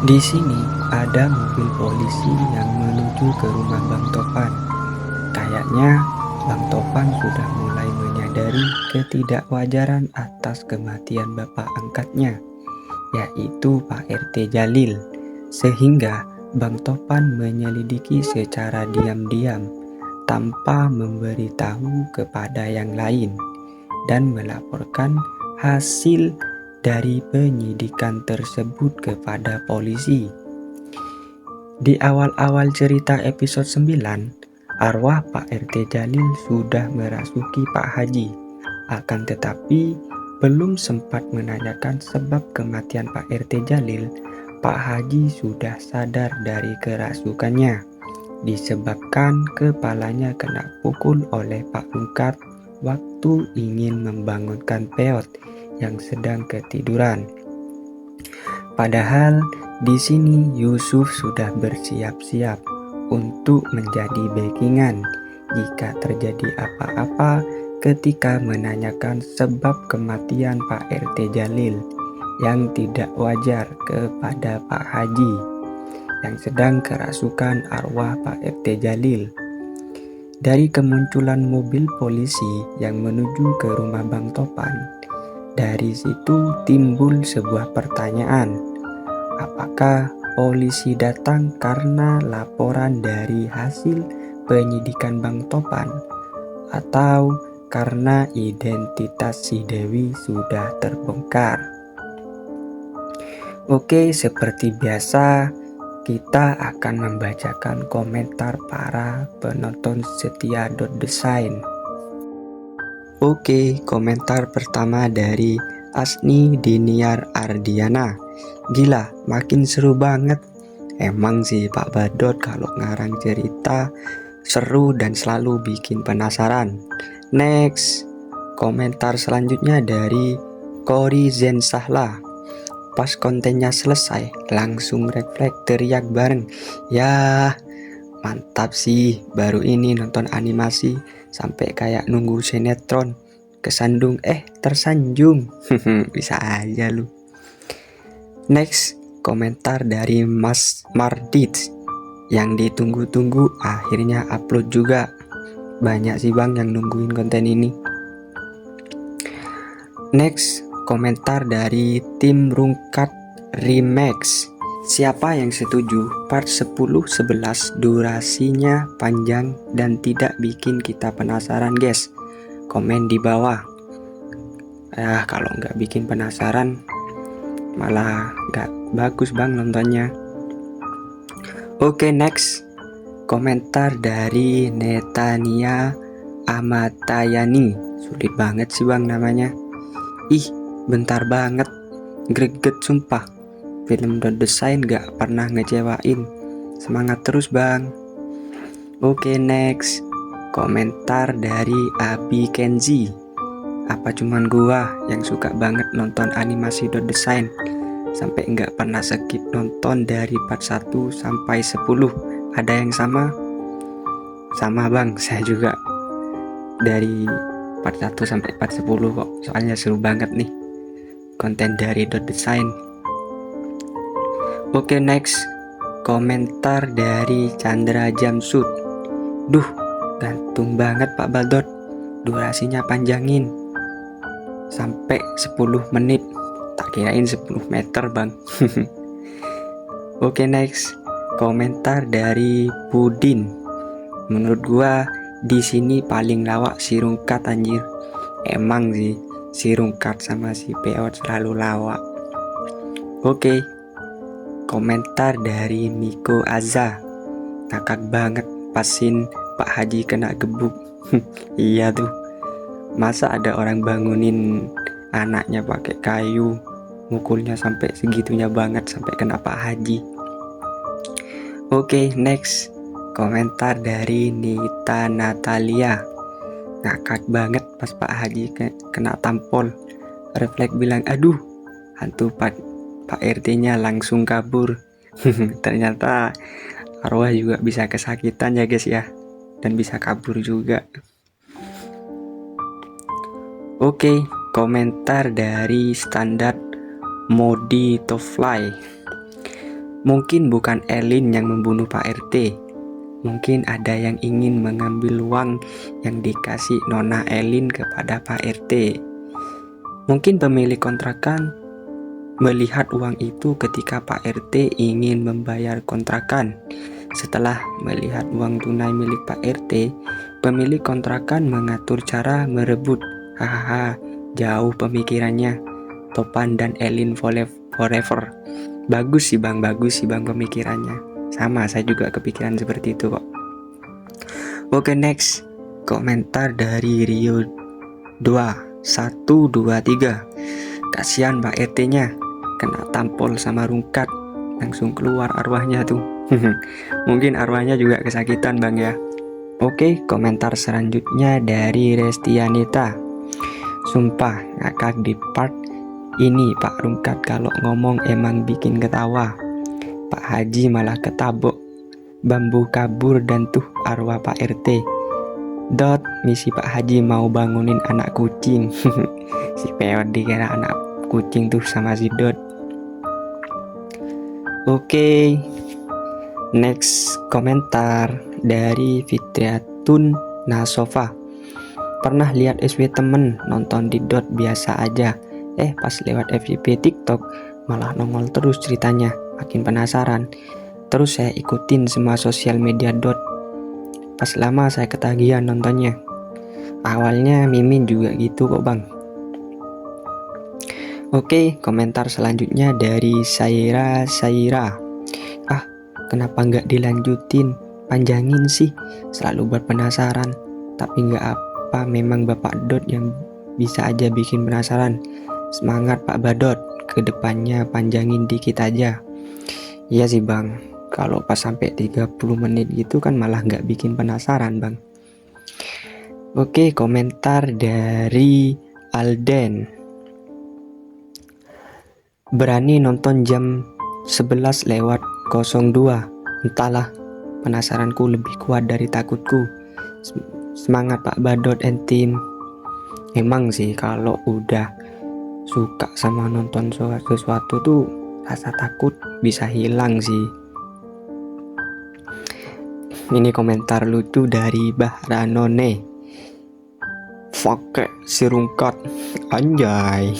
Di sini ada mobil polisi yang menuju ke rumah Bang Topan. Kayaknya Bang Topan sudah mulai menyadari ketidakwajaran atas kematian bapak angkatnya, yaitu Pak RT Jalil. Sehingga Bang Topan menyelidiki secara diam-diam tanpa memberitahu kepada yang lain dan melaporkan hasil dari penyidikan tersebut kepada polisi. Di awal-awal cerita episode 9, arwah Pak RT Jalil sudah merasuki Pak Haji. Akan tetapi, belum sempat menanyakan sebab kematian Pak RT Jalil, Pak Haji sudah sadar dari kerasukannya, disebabkan kepalanya kena pukul oleh Pak Rungkat waktu ingin membangunkan peot yang sedang ketiduran. Padahal di sini Yusuf sudah bersiap-siap untuk menjadi backingan jika terjadi apa-apa ketika menanyakan sebab kematian Pak RT Jalil yang tidak wajar kepada Pak Haji yang sedang kerasukan arwah Pak RT Jalil. Dari kemunculan mobil polisi yang menuju ke rumah Bang Topan, dari situ timbul sebuah pertanyaan. Apakah polisi datang karena laporan dari hasil penyidikan Bang Topan, atau karena identitas si Dewi sudah terbongkar? Oke, seperti biasa kita akan membacakan komentar para penonton setia .design. Oke, komentar pertama dari Asni Diniar Ardiana. Gila, makin seru banget. Emang sih Pak Badot kalau ngarang cerita seru dan selalu bikin penasaran. Next, komentar selanjutnya dari Kori Zensahla. Pas kontennya selesai, langsung refleks teriak bareng. Ya, mantap sih, baru ini nonton animasi sampai kayak nunggu sinetron. Kesandung tersanjung. Bisa aja lu. Next, komentar dari Mas Mardit. Yang ditunggu-tunggu akhirnya upload juga. Banyak sih bang yang nungguin konten ini. Next, komentar dari tim Rungkat Remix. Siapa yang setuju part 10-11 durasinya panjang dan tidak bikin kita penasaran guys? Komen di bawah. Kalau nggak bikin penasaran malah nggak bagus bang nontonnya. Oke, next, komentar dari Netania Amatayani. Sulit banget sih bang namanya. Bentar banget, greget sumpah. Film .design gak pernah ngecewain. Semangat terus bang. Oke, next, komentar dari Abi Kenzi. Apa cuman gua yang suka banget nonton animasi .design sampai nggak pernah skip nonton dari part 1 sampai 10? Ada yang sama? Sama bang, saya juga dari part 1 sampai part 10 kok. Soalnya seru banget nih konten dari .design. Oke, next, komentar dari Chandra Jamsud. Duh, gantung banget Pak Badot. Durasinya panjangin sampai 10 menit. Tak kirain 10 meter bang. Oke, next, komentar dari Budin. Menurut gua di sini paling lawak si Rungkat anjir. Emang sih si Rungkat sama si Peot selalu lawak. Oke, komentar dari Miko Azza. Ngakak banget pasin Pak Haji kena gebuk. Iya tuh, masa ada orang bangunin anaknya pakai kayu, mukulnya sampai segitunya banget sampai kena Pak Haji. Oke, next, komentar dari Nita Natalia. Ngakak banget pas Pak Haji kena tampol. Refleks bilang aduh, hantu Pak RT-nya langsung kabur. Ternyata arwah juga bisa kesakitan ya guys ya, dan bisa kabur juga. Oke, komentar dari standar Modi to Fly. Mungkin bukan Elin yang membunuh Pak RT. Mungkin ada yang ingin mengambil uang yang dikasih Nona Elin kepada Pak RT. Mungkin pemilik kontrakan melihat uang itu ketika Pak RT ingin membayar kontrakan. Setelah melihat uang tunai milik Pak RT, pemilik kontrakan mengatur cara merebut. Hahaha, jauh pemikirannya. Topan dan Elin forever. Bagus sih bang pemikirannya. Sama, saya juga kepikiran seperti itu kok. Oke, next. Komentar dari Rio 2 1 2 3. Kasihan Pak RT-nya, kena tampol sama rungkat, langsung keluar arwahnya tuh. Mungkin arwahnya juga kesakitan bang ya. Oke, komentar selanjutnya dari Restianita. Sumpah ngakak di part ini Pak Rungkat kalau ngomong emang bikin ketawa. Pak Haji malah ketabok, bambu kabur dan tuh arwah Pak RT. Dot, misi Pak Haji mau bangunin anak kucing. Si peot dikira anak kucing tuh sama si Dot. Oke, next komentar dari Fitriatun Nasofa. Pernah lihat SW temen nonton di Dot biasa aja, pas lewat FYP TikTok malah nongol terus ceritanya, makin penasaran. Terus saya ikutin semua sosial media Dot. Pas lama saya ketagihan nontonnya. Awalnya Mimin juga gitu kok bang. Oke, komentar selanjutnya dari Saira. Kenapa nggak dilanjutin? Panjangin sih, selalu buat penasaran. Tapi nggak apa, memang Bapak Dot yang bisa aja bikin penasaran. Semangat Pak Badot, kedepannya panjangin dikit aja. Iya sih bang, kalau pas sampai 30 menit gitu kan malah nggak bikin penasaran bang. Oke, komentar dari Alden. Berani nonton jam 11 lewat 02. Entahlah, penasaranku lebih kuat dari takutku. Semangat Pak Badot and team. Emang sih kalau udah suka sama nonton sesuatu tuh rasa takut bisa hilang sih. Ini komentar lucu dari Bahranone. Fuck si Rungkat, anjay.